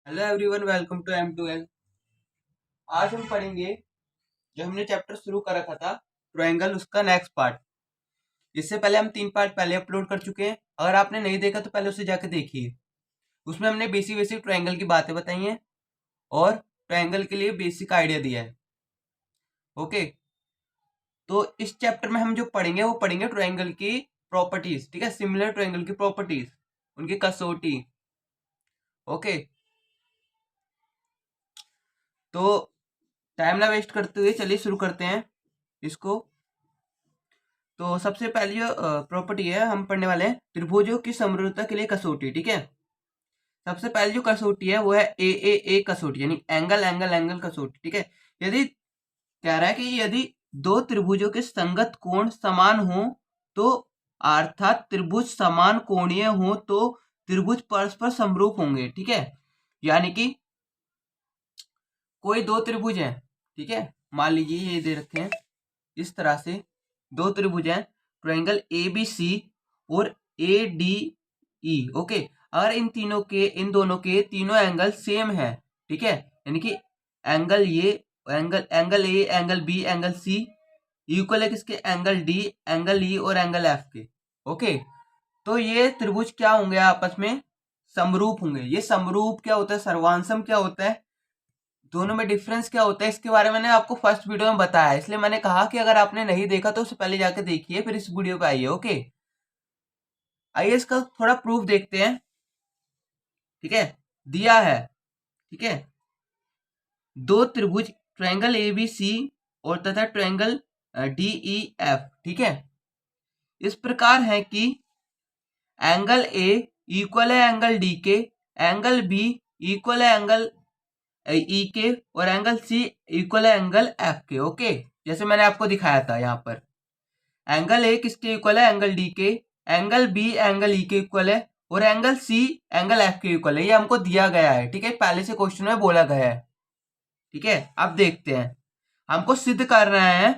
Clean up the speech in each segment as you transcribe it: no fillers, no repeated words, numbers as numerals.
Hello everyone, welcome to M2L। आज हम पढ़ेंगे जो हमने चैप्टर शुरू कर रखा था ट्रायंगल, उसका नेक्स्ट पार्ट। इससे पहले हम 3 पार्ट पहले अपलोड कर चुके हैं। अगर आपने नहीं देखा तो पहले उसे जाकर देखिए। उसमें हमने बेसिक बेसिक ट्रायंगल की बातें बताई हैं और ट्रायंगल के लिए बेसिक आइडिया दिया है। ओके, तो इस चैप्टर में हम जो पढ़ेंगे वो पढ़ेंगे ट्रायंगल की प्रॉपर्टीज। ठीक है, सिमिलर ट्रायंगल की प्रॉपर्टीज, उनकी कसौटी। ओके, तो टाइम ना वेस्ट करते हुए चलिए शुरू करते हैं इसको। तो सबसे पहली जो प्रॉपर्टी है हम पढ़ने वाले हैं, त्रिभुजों की समरूपता के लिए कसौटी। ठीक है, सबसे पहली जो कसौटी है वो है ए कसौटी, यानी एंगल एंगल एंगल कसौटी। ठीक है, यदि कह रहा है कि यदि दो त्रिभुजों के संगत कोण समान हो तो, अर्थात त्रिभुज समान कोणीय हो तो त्रिभुज परस्पर समरूप होंगे। ठीक है, यानी कि कोई दो त्रिभुज हैं। ठीक है, मान लीजिए ये दे रखे हैं इस तरह से, दो त्रिभुज हैं, ट्रायंगल ए बी सी और ए डी ई। ओके, अगर इन दोनों के तीनों एंगल सेम है, ठीक है, यानी कि एंगल ये angle A, angle B, angle C equal है किसके, एंगल डी, एंगल ई और एंगल एफ के। ओके, तो ये त्रिभुज क्या होंगे, आपस में समरूप होंगे। ये समरूप क्या होता है, सर्वांसम क्या होता है, दोनों में डिफरेंस क्या होता है, इसके बारे में मैंने आपको फर्स्ट वीडियो में बताया है। इसलिए मैंने कहा कि अगर आपने नहीं देखा तो उससे पहले जाके देखिए, फिर इस वीडियो पे आइए। ओके, आइए इसका थोड़ा प्रूफ देखते हैं। ठीक है, दिया है। ठीक है, दो त्रिभुज ट्रायंगल ए बी सी और तथा ट्रायंगल डी ई एफ, ठीक है, इस प्रकार है कि एंगल ए इक्वल है एंगल डी के, एंगल बी इक्वल है एंगल ई के और एंगल सी इक्वल है एंगल एफ के। ओके, जैसे मैंने आपको दिखाया था यहाँ पर एंगल ए किसके इक्वल है, एंगल डी के, एंगल बी एंगल ई के इक्वल है और एंगल सी एंगल एफ के इक्वल है। ये हमको दिया गया है। ठीक है, पहले से क्वेश्चन में बोला गया है। ठीक है, अब देखते हैं, हमको सिद्ध करना है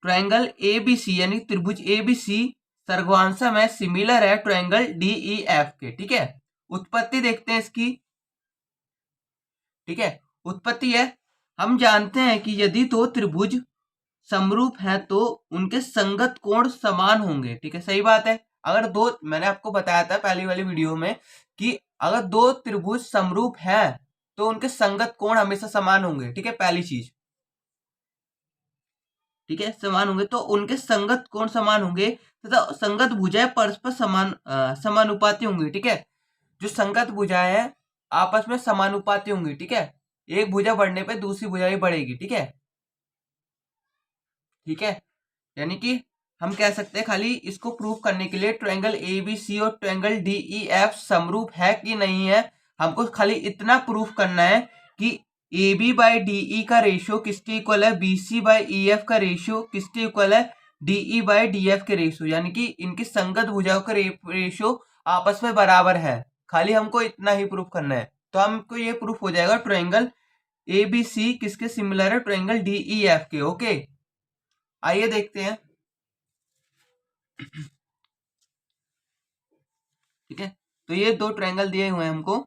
ट्रायंगल ए बी सी, यानी त्रिभुज ए बी सी सर्वांसम है, सिमिलर है ट्रायंगल डी ई एफ के। ठीक है, उत्पत्ति देखते हैं इसकी। ठीक है, उत्पत्ति है, हम जानते हैं कि यदि दो त्रिभुज समरूप हैं तो उनके संगत कोण समान होंगे। ठीक है, सही बात है। अगर दो, मैंने आपको बताया था पहली वाली वीडियो में कि अगर दो त्रिभुज समरूप हैं तो उनके संगत कोण हमेशा समान होंगे। ठीक है, पहली चीज। ठीक है, समान होंगे तो उनके संगत कोण समान होंगे तथा संगत भुजाएं परस्पर समानुपाती होंगी। ठीक है, जो संगत भुजाएं हैं आपस में समानुपाती होंगी। ठीक है, एक भुजा बढ़ने पे दूसरी भुजा भी बढ़ेगी। ठीक है, ठीक है, यानी कि हम कह सकते हैं खाली इसको प्रूव करने के लिए ट्रायंगल ए बी सी और ट्रायंगल डी ई एफ समरूप है कि नहीं है, हमको खाली इतना प्रूफ करना है कि A B by D E का रेशियो किसके इक्वल है, B C by E F का रेशियो किसके इक्वल है, D E by D F के रेशियो, यानी कि इनकी संगत भुजाओं का रेशियो आपस में बराबर है। खाली हमको इतना ही प्रूफ करना है तो हमको ये प्रूफ हो जाएगा ट्रायंगल ए बी सी किसके सिमिलर है, ट्रायंगल डी ई एफ के। ओके, आइए देखते हैं। ठीक है, तो ये दो ट्रायंगल दिए हुए हैं हमको,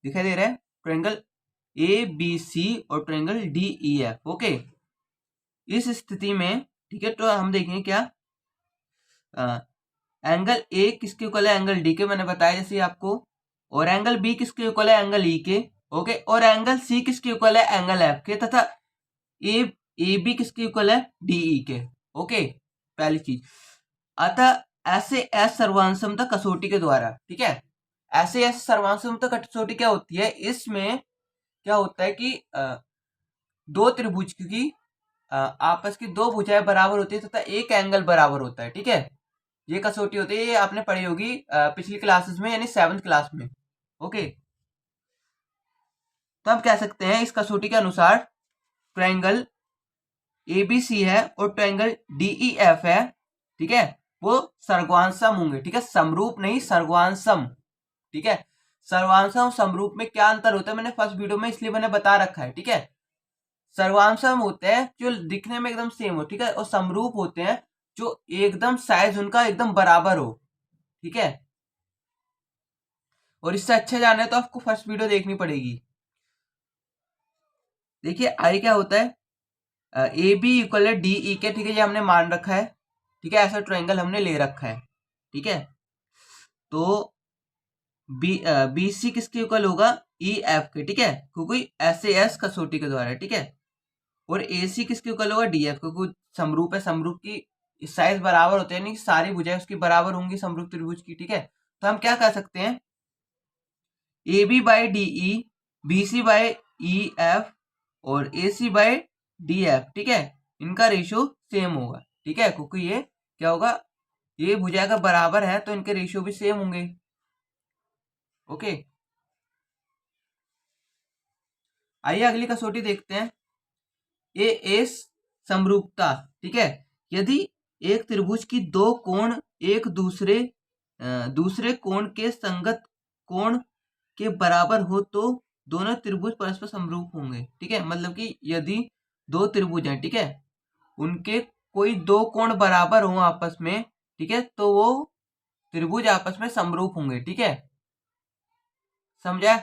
दिखाई दे रहा है, ट्रायंगल ए बी सी और triangle D E F. Okay, इस स्थिति में ठीक है, तो हम देखेंगे क्या, एंगल ए किसके इक्वल है, एंगल डी के, मैंने बताया जैसे आपको, और एंगल बी किसके इक्वल है, एंगल ई के। ओके, और एंगल सी किसके इक्वल है, एंगल एफ के, तथा ए ए बी किसके इक्वल है, डीई के। ओके, पहली चीज, अतः ऐसे सर्वांसमता कसौटी के द्वारा, ठीक है, ऐसे सर्वांसमता कसौटी क्या होती है, इसमें क्या होता है कि दो त्रिभुज की आपस की दो भुजाएं बराबर होती है तथा एक एंगल बराबर होता है। ठीक है, ये कसौटी होती है, ये आपने पढ़ी होगी पिछली क्लासेस में, यानी 7th क्लास में। ओके, तो हम कह सकते हैं इस कसौटी के अनुसार ट्रायंगल ए बी सी है और ट्रायंगल डी ई एफ है, ठीक है, वो सर्वांसम होंगे। ठीक है, समरूप नहीं, सर्वांसम। ठीक है, सर्वांसम समरूप में क्या अंतर होता है, मैंने फर्स्ट वीडियो में इसलिए मैंने बता रखा है। ठीक है, सर्वांसम होते हैं जो दिखने में एकदम सेम हो, ठीक है, और समरूप होते हैं जो एकदम साइज उनका एकदम बराबर हो। ठीक है, और इससे अच्छा जाना है तो आपको फर्स्ट वीडियो देखनी पड़ेगी। देखिए आई क्या होता है, ए बी इक्वल है डी ई के, ठीक है, ये हमने मान रखा है, ठीक है, ऐसा ट्रायंगल हमने ले रखा है, ठीक है। तो बी सी किसके इक्वल होगा, ई एफ के, ठीक है, क्योंकि एस ए एस कसौटी के द्वारा, ठीक है। और ए सी किसके इक्वल होगा, डी एफ, क्योंकि समरूप है, समरूप की साइज बराबर होते हैं, नहीं सारी भुजाएं उसकी बराबर होंगी समरूप त्रिभुज की, ठीक है। तो हम क्या कर सकते हैं, A B by D E, B C by E F और A C by D F, ठीक है, इनका रेशियो सेम होगा, ठीक है, क्योंकि ये क्या होगा, ये भुजा का बराबर है तो इनके रेशियो भी सेम होंगे। ओके, आइए अगली कसौटी देखते हैं, ए एस समरूपता, ठीक है। यदि एक त्रिभुज की दो कोण एक दूसरे कोण के संगत कोण के बराबर हो तो दोनों त्रिभुज परस्पर समरूप होंगे, ठीक है। मतलब कि यदि दो त्रिभुज हैं, ठीक है, उनके कोई दो कोण बराबर हो आपस में, ठीक है, तो वो त्रिभुज आपस में समरूप होंगे, ठीक है, समझा।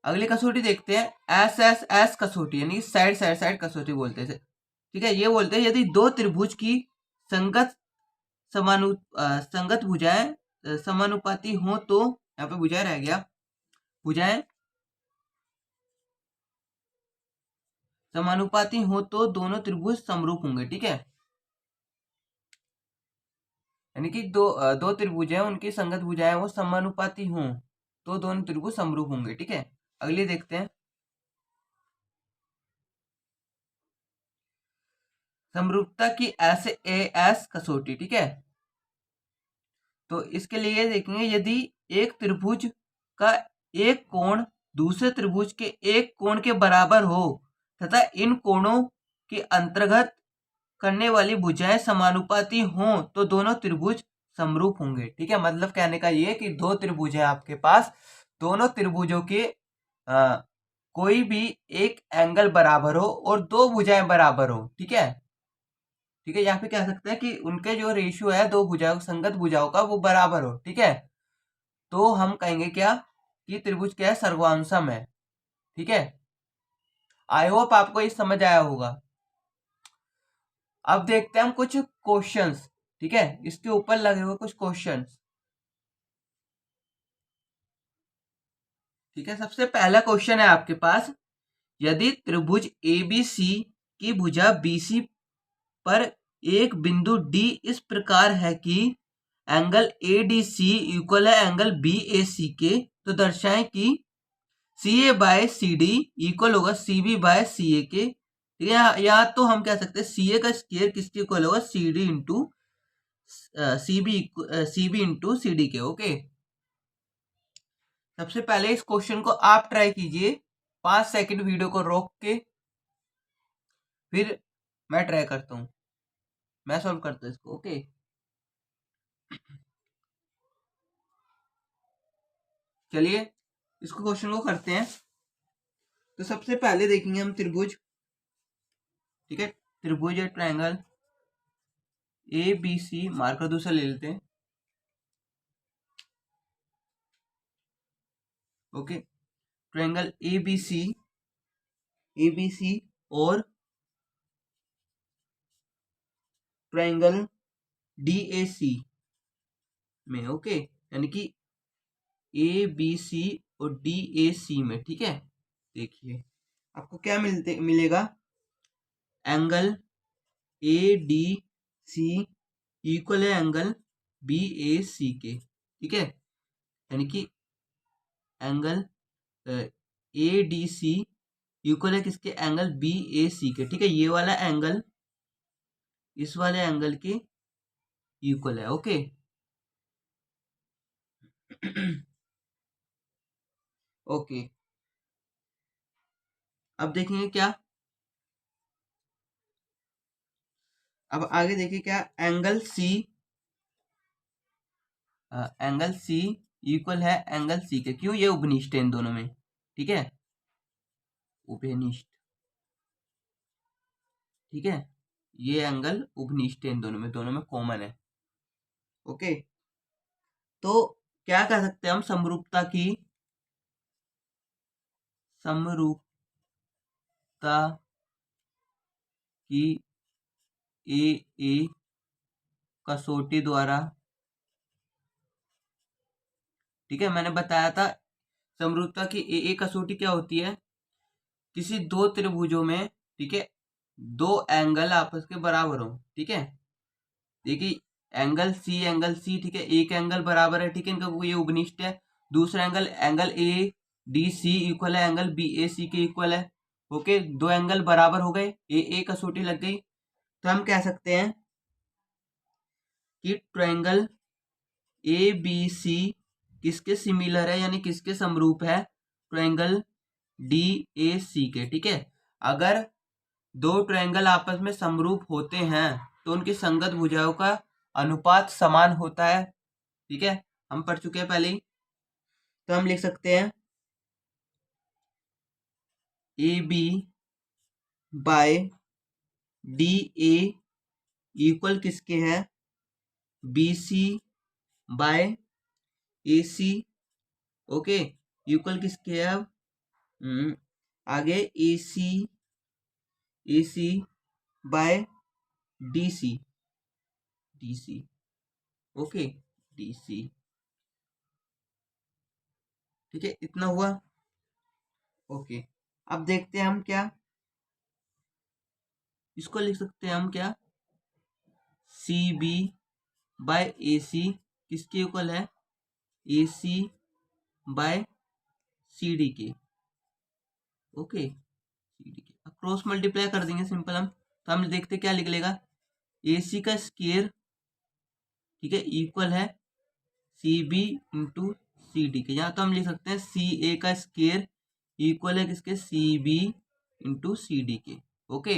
अगली कसौटी देखते हैं, एस एस एस कसौटी, यानी साइड साइड साइड कसौटी बोलते हैं, ठीक है। ये बोलते हैं यदि दो त्रिभुज की संगत संगत भुजाएं समानुपाती हो तो, यहाँ पे भुजाएं रह गया, भुजाएं समानुपाती हो तो दोनों त्रिभुज समरूप होंगे, ठीक है। यानी कि दो त्रिभुज हैं, उनकी संगत भुजाएं वो समानुपाती हों तो दोनों त्रिभुज समरूप होंगे, ठीक है। अगले देखते हैं, समरूपता की एस ए एस कसौटी, ठीक है। तो इसके लिए देखेंगे, यदि एक त्रिभुज का एक कोण दूसरे त्रिभुज के एक कोण के बराबर हो तथा इन कोणों के अंतर्गत करने वाली भुजाएं समानुपाती हों तो दोनों त्रिभुज समरूप होंगे, ठीक है। मतलब कहने का ये कि दो त्रिभुज है आपके पास, दोनों त्रिभुजों के कोई भी एक एंगल बराबर हो और दो भुजाएं बराबर हो, ठीक है, ठीक है। यहाँ पे कह सकते हैं कि उनके जो रेशियो है दो भुजाओं संगत भुजाओं का वो बराबर हो, ठीक है। तो हम कहेंगे क्या कि त्रिभुज क्या है, सर्वांशम है, ठीक है। आई होप आपको ये समझ आया होगा। अब देखते हैं हम कुछ क्वेश्चंस, ठीक है, इसके ऊपर लगे हुए कुछ क्वेश्चंस, ठीक है। सबसे पहला क्वेश्चन है आपके पास, यदि त्रिभुज ए बी सी की भुजा बी सी पर एक बिंदु डी इस प्रकार है कि angle A D C equal है एंगल बी ए सी के, तो दर्शाएं कि C A by C D equal होगा सी बी बाय सी ए के, ठीक है। या तो हम कह सकते हैं सी ए का स्क्वायर किसके इक्वल होगा, C D into C B into C D के, ओके। सबसे पहले इस क्वेश्चन को आप ट्राई कीजिए, 5 सेकंड वीडियो को रोक के, फिर मैं ट्राई करता हूँ, मैं सॉल्व करता हूँ इसको, ओके। चलिए इसको क्वेश्चन को करते हैं। तो सबसे पहले देखेंगे हम त्रिभुज, ठीक है, त्रिभुज या triangle A B C, marker दूसरा ले लेते हैं, okay. Triangle A B C और ट्रायंगल डी ए सी में, ओके, यानी कि ए बी सी और डी ए सी में, ठीक है। देखिए आपको क्या मिलेगा, angle A D C equal है एंगल बी ए सी के, ठीक है। यानी कि angle A D C equal है किसके, एंगल बी ए सी के, ठीक है। ये वाला एंगल इस वाले एंगल के इक्वल है, ओके। ओके, अब देखेंगे क्या, अब आगे देखिए क्या, एंगल सी इक्वल है एंगल सी के, क्यों, ये उपनिष्ठ है इन दोनों में, ठीक है, उपनिष्ठ, ठीक है, ये एंगल उपनिष्ठ है इन दोनों में कॉमन है, ओके। तो क्या कह सकते हैं हम, समरूपता की ए कसौटी द्वारा, ठीक है। मैंने बताया था समरूपता की ए कसौटी क्या होती है, किसी दो त्रिभुजों में, ठीक है, दो एंगल आपस के बराबर हो, ठीक है। देखिए एंगल सी, ठीक है, एक एंगल बराबर है, ठीक है, इनका ये उपनिष्ठ है। दूसरा angle A D C equal है एंगल बी ए सी के इक्वल है। ओके, दो एंगल बराबर हो गए, ए कसौटी लग गई। तो हम कह सकते हैं कि ट्रायंगल ए बी सी किसके सिमिलर है, यानी किसके समरूप है, ट्रायंगल डी ए सी के, ठीक है। अगर दो ट्रायंगल आपस में समरूप होते हैं तो उनकी संगत भुजाओं का अनुपात समान होता है, ठीक है, हम पढ़ चुके हैं पहले ही। तो हम लिख सकते हैं A B by D A equal किसके है, B C by A C. Okay, equal किसके है अब, आगे A C by D C. Okay, D C, ठीक है, इतना हुआ। ओके, अब देखते हैं हम क्या, इसको लिख सकते हैं हम क्या, सी बी बाय ए सी किसके इक्वल है, ए सी बाय सी डी के। ओके, सी डी के क्रॉस मल्टीप्लाई कर देंगे सिंपल हम, तो हम देखते क्या निकलेगा, ए सी का स्क्वायर, ठीक है, इक्वल है C B into C D के। यहाँ तो हम लिख सकते हैं सी ए का स्क्वायर इक्वल है किसके, C B into C D के। ओके,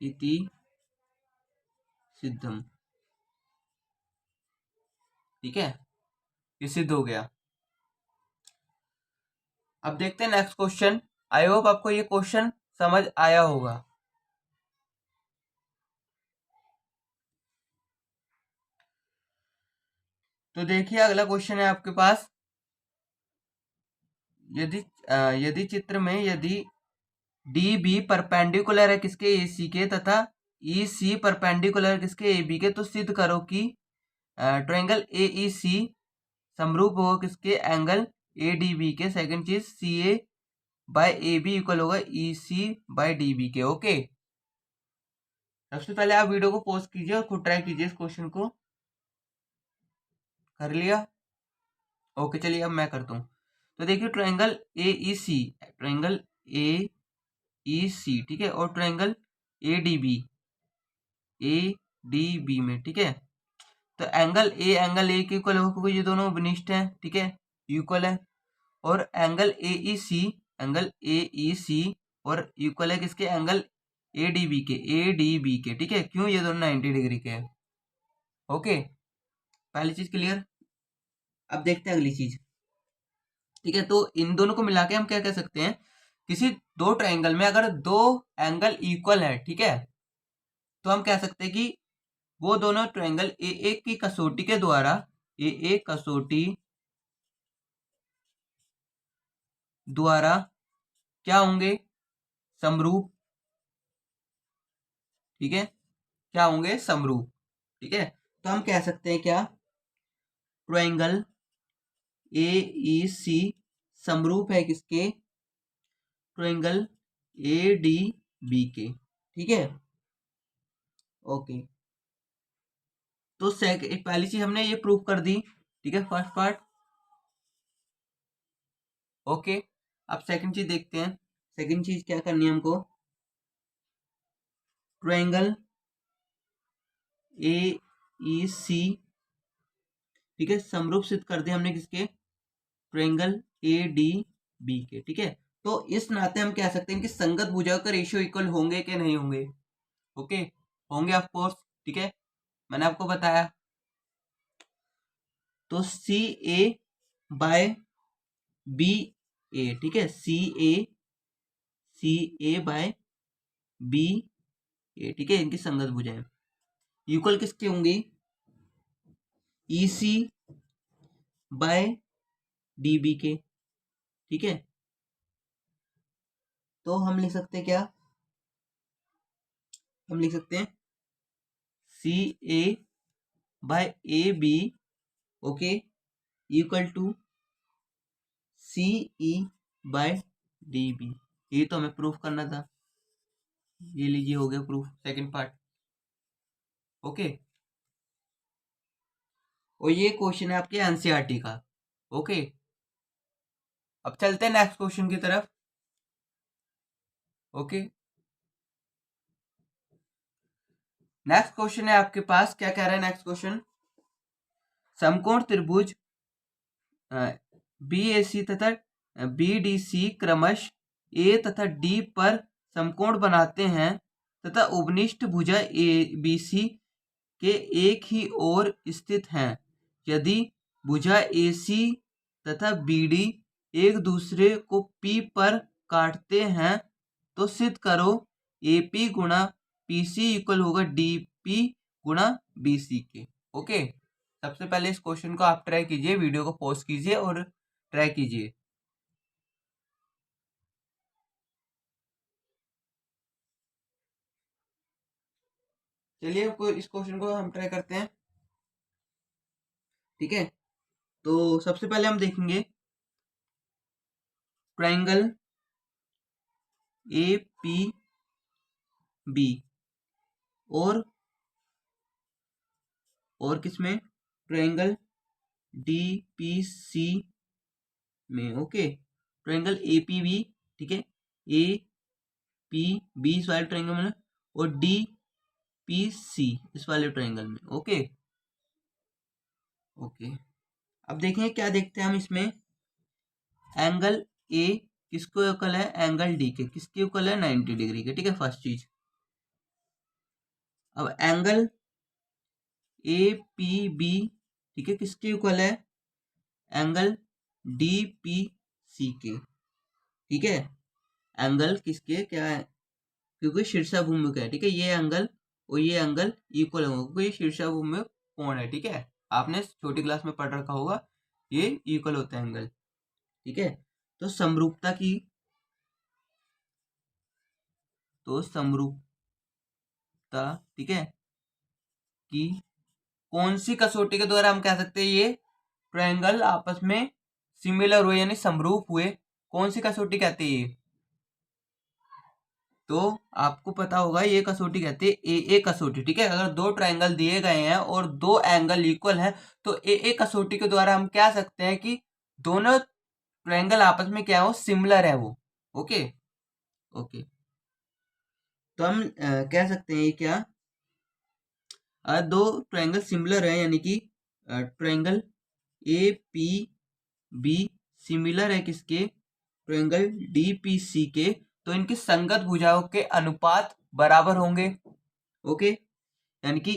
इति सिद्धम, ठीक है, ये सिद्ध हो गया। अब देखते हैं नेक्स्ट क्वेश्चन। आई होप आपको ये क्वेश्चन समझ आया होगा। तो देखिए अगला क्वेश्चन है आपके पास, यदि चित्र में यदि डी बी परपेंडिकुलर है किसके, ए सी के, तथा ई सी परपेंडिकुलर है किसके, ए बी के, तो सिद्ध करो कि ट्रायंगल ए ई सी समरूप होगा किसके, एंगल ए डी बी के। सेकंड चीज, सी A bye A B equal होगा ई सी बाय डी बी के। ओके, सबसे पहले आप वीडियो को पॉज कीजिए और खुद ट्राई कीजिए इस क्वेश्चन को। कर लिया? ओके, चलिए अब मैं करता हूँ। तो देखिए triangle A E C, triangle A ई सी, ठीक है, और ट्रायंगल ए डी बी में, ठीक है, तो एंगल ए के इक्वल होगा क्योंकि ये दोनों विनिष्ठ हैं, ठीक है, इक्वल है। और एंगल ए ई सी और इक्वल है किसके, एंगल ए डी बी के, ठीक है, क्यों, ये दोनों 90 डिग्री के हैं। ओके, पहली चीज क्लियर। अब देखते हैं अगली चीज, ठीक है। तो इन दोनों को मिला के हम क्या कह सकते हैं, किसी दो ट्रायंगल में अगर दो एंगल इक्वल है, ठीक है, तो हम कह सकते हैं कि वो दोनों ट्रायंगल ए की कसौटी के द्वारा, ए कसौटी द्वारा क्या होंगे, समरूप, ठीक है, क्या होंगे, समरूप, ठीक है। तो हम कह सकते हैं क्या, ट्रायंगल ए ई सी समरूप है किसके, ट्रायंगल ए डी बी के, ठीक है। ओके, तो पहली चीज हमने ये प्रूव कर दी, ठीक है, फर्स्ट पार्ट। ओके, अब सेकंड चीज देखते हैं। सेकंड चीज क्या करनी है हमको, ट्रायंगल ए ई सी, ठीक है, समरूप सिद्ध कर दिया हमने किसके, ट्रायंगल ए डी बी के, ठीक है। तो इस नाते हम कह सकते हैं कि संगत भुजाओं का रेशियो इक्वल होंगे कि नहीं होंगे। ओके, होंगे ऑफ कोर्स, ठीक है, मैंने आपको बताया। तो सी ए बाय बी ए, ठीक है, सी ए बाय बी ए, ठीक है, इनकी संगत भुजाएं इक्वल किसकी होंगी, EC बाय DB के, ठीक है। तो हम लिख सकते हैं क्या, हम लिख सकते हैं CA by AB, okay, equal to CE by DB। ये तो हमें प्रूफ करना था, ये लीजिए हो गया प्रूफ, सेकंड पार्ट, ओके। और ये क्वेश्चन है आपके एनसीईआरटी का, ओके। अब चलते हैं नेक्स्ट क्वेश्चन की तरफ, ओके। नेक्स्ट क्वेश्चन है आपके पास, क्या कह रहा है नेक्स्ट क्वेश्चन, समकोण त्रिभुज BAC तथा BDC क्रमश A तथा D पर समकोण बनाते हैं तथा उपनिष्ठ भुजा ABC के एक ही ओर स्थित हैं। यदि भुजा AC तथा BD एक दूसरे को P पर काटते हैं तो सिद्ध करो AP गुणा PC इक्वल होगा DP गुणा BC के, ओके। सबसे पहले इस क्वेश्चन को आप ट्राई कीजिए, वीडियो को पॉज कीजिए और ट्राई कीजिए। चलिए इस क्वेश्चन को हम ट्राई करते हैं, ठीक है। तो सबसे पहले हम देखेंगे ट्रायंगल APB और किसमें, ट्रायंगल DPC में, ओके। ट्रायंगल APB, ठीक है, APB इस वाले ट्रायंगल में और DPC इस वाले ट्रायंगल में, ओके ओके। अब देखें क्या देखते हैं हम इसमें, एंगल A किसको इक्वल है, एंगल D के, किसके इक्वल है, 90 डिग्री के, ठीक है, फर्स्ट चीज। अब एंगल APB, ठीक है, किसके इक्वल है, एंगल DPC के, ठीक है। एंगल किसके क्या है, क्योंकि शीर्षाभूमि है, ठीक है, ये एंगल और ये एंगल इक्वल होगा क्योंकि ये शीर्षाभूमि कोण है, ठीक है। आपने छोटी क्लास में पढ़ रखा होगा, ये इक्वल होता है एंगल, ठीक है। तो समरूपता की, तो समरूपता, ठीक है, कि कौन सी कसौटी के द्वारा हम कह सकते हैं ये ट्रायंगल आपस में सिमिलर हुए यानी समरूप हुए, कौन सी कसौटी कहते हैं ये, तो आपको पता होगा ये कसौटी कहते हैं AA कसौटी, ठीक है। अगर दो ट्रायंगल दिए गए हैं और दो एंगल इक्वल है तो AA कसौटी के द्वारा हम कह सकते हैं कि दोनों ट्रायंगल आपस में क्या हो, सिमिलर है वो, ओके ओके। तो हम कह सकते हैं क्या, दो ट्रायंगल सिमिलर है यानी कि ट्रायंगल APB सिमिलर है किसके, ट्रायंगल DPC के, तो इनकी संगत भुजाओं के अनुपात बराबर होंगे, ओके। यानी कि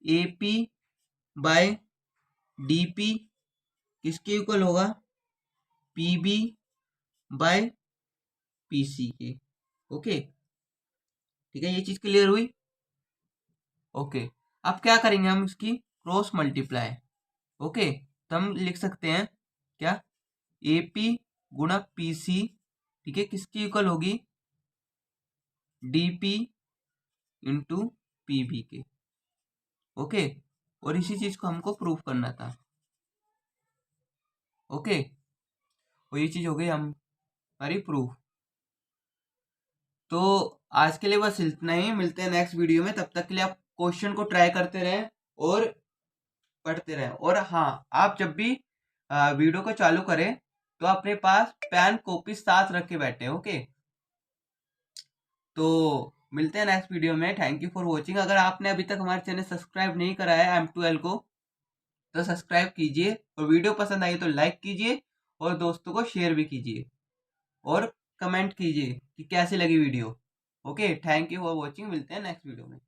AP बाय DP किसके इक्वल होगा, PB बाय PC के, ओके, ठीक है। ये चीज क्लियर हुई, ओके। अब क्या करेंगे हम, इसकी क्रॉस मल्टीप्लाई, ओके। तो हम लिख सकते हैं क्या, AP गुणा PC, ठीक है, किसकी इक्वल होगी, DP इंटू PB के, ओके। और इसी चीज को हमको प्रूफ करना था, ओके। और ये चीज हो गई हमारी प्रूफ। तो आज के लिए बस इतना ही, मिलते हैं नेक्स्ट वीडियो में, तब तक के लिए आप क्वेश्चन को ट्राई करते रहें और पढ़ते रहें। और हाँ, आप जब भी वीडियो को चालू करें तो अपने पास पेन कॉपी साथ रख के बैठे, ओके। तो मिलते हैं नेक्स्ट वीडियो में, थैंक यू फॉर वॉचिंग। अगर आपने अभी तक हमारे चैनल सब्सक्राइब नहीं करा है M2L को, तो सब्सक्राइब कीजिए, और वीडियो पसंद आई तो लाइक कीजिए और दोस्तों को शेयर भी कीजिए और कमेंट कीजिए कि कैसी लगी video, okay. Thank you for watching, मिलते हैं नेक्स्ट वीडियो में।